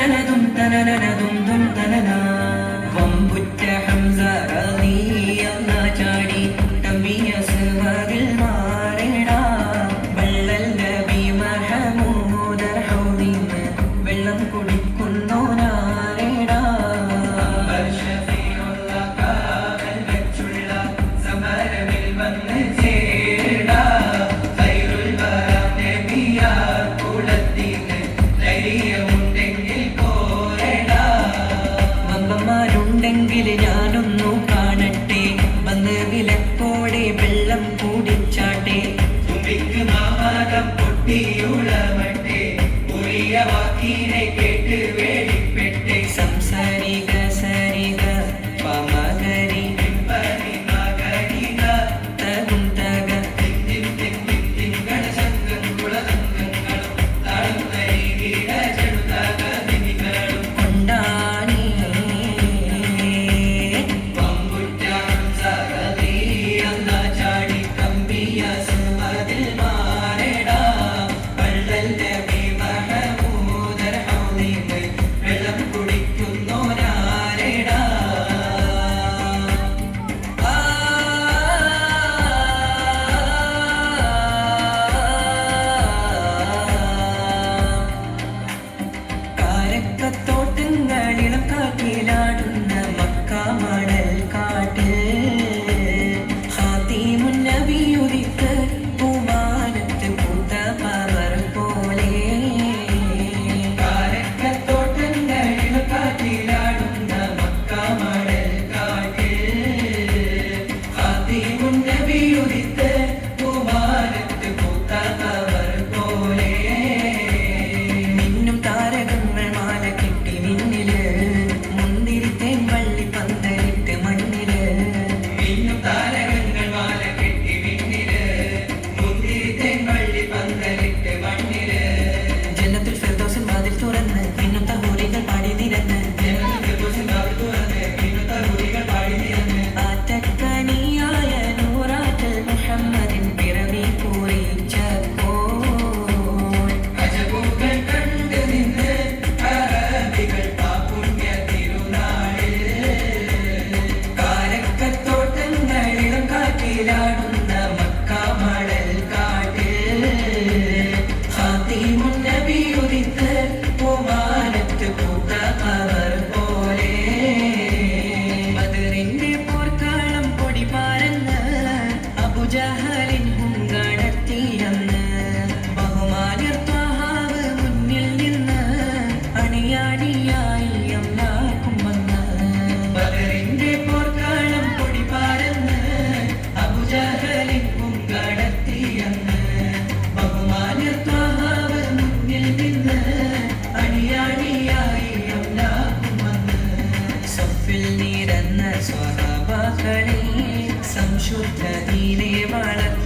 തനനനതും തനനനതും തും തനന വമ്പുറ്റ ഹംസ റളിയല്ലാഹു ചാടി തമ്പിയ സുവദിൽ മാറിടാ വള്ളൽ നബി മഹമൂദർ ഹൗദിന് വെള്ളം കുടിക്കുന്നോനാരെടാ വർഷഫിയുള്ള കാവൽ വെച്ചുള്ള സമരമിൽ വന്ന് ചേടാ ഖൈറുൽ വറ നബിയ കുലത്തിന് ധൈര്യമുണ്ടെങ്കിൽ പോരടാ വമ്പന്മാരുണ്ടെങ്കിൽ ഞാനൊന്നു കാണട്ടെ വന്ന് വിലക്കോടെ വെള്ളം കുടിച്ചാട്ടെ തുമ്പിക്ക് മാമാകം പൊട്ടിയുളമട്ടെ ഉറിയ വാക്കിനെ കേട്ട് വേടിപ്പെട്ടെ സംസാരിക സരിക പമകരി പരി മകരിക തകും തക തിം തിം തിം തിം ഗണശങ്കം കുളതങ്കങ്ങളും താളം തരികിട ചെടുതക നിമികളും കൊണ്ടാണി വമ്പുറ്റാം സകലീ അല്ല ചാടി കമ്പിയ സുമതിൽ മാറടാ വള്ളൽ നബി മഹമൂദർ ഹൗദിന് വെള്ളം കുടിക്കുന്നോനാരെടാ കാരക്കത്തോട്ടങ്ങളിളം കാറ്റിലാടുന്ന മക്ക മണൽ കാട്ടിൽ ഖാതിമുൻ നബി ഉദിത്ത് പൂമാനത്ത് പൂത്ത പവർ പോലെ കാരക്കത്തോട്ടങ്ങളിളം കാറ്റിലാടുന്ന മക്ക മണൽ കാട്ടിൽ ഖാതിമുൻ നബി ഉദിത്ത് പൂമാനത്ത് പൂത്ത പവർ പോലെ മിന്നും താരകങ്ങൾ മാല കെട്ടി മിന്നില് മുന്തിരിത്തേൻ വള്ളി പന്തലിട്ട് മണ്ണില് മിന്നും താരകങ്ങൾ മാല കെട്ടി മിന്നില് മുന്തിരിത്തേൻ വള്ളി പന്തലിട്ട് മണ്ണില് ജന്നത്തുൽ ഫിർദൗസിൻ വാതിൽ തുറന്ന് മിന്നുത്ത ഹൂറികൾ പാടി നിരന്ന് ജന്നത്തുൽ ഫിർദൗസിൻ വാതിൽ തുറന്ന് മിന്നുത്ത ഹൂറികൾ പാടി നിരന്ന് ആറ്റക്കനിയായ നൂറാറ്റൽ മുഹമ്മദിൻ പിറവി കുറിച്ചപ്പോൾ അജബുകൾ കണ്ടു നിന്ന് അറബികൾ പാപുണ്യ തിരുനാളിൽ കാരക്കത്തോട്ടങ്ങളിളം കാറ്റിലാടുന്ന മക്ക മണൽ കാട്ടിൽ ഖാതിമുൻ നബി ഉദിത്ത് പൂമാനത്ത് പൂത്ത പവർ പോലെ ബദറിന്റെ പോർക്കാളം പൊടി പാരന്ന് അബുജഹലിൻ ഹുങ്കടത്തിയെന്ന് ബഹുമാന്യർ ത്വഹാവ് മുന്നിൽ നിന്ന് അണിയാണിയായി അല്ലാഹും വന്ന് ബദറിന്റെ പോർക്കാളം പൊടി പാരന്ന് അബുജഹലിൻ ഹുങ്കടത്തിയെന്ന് ബഹുമാന്യർ ത്വഹാവ് മുന്നിൽ നിന്ന് അണിയാണിയായി അല്ലാഹും വന്ന് സഫിൽ നിരന്ന സ്വഹാബാക്കളെ സംശുദ്ധ ദീനെ വളർത്തി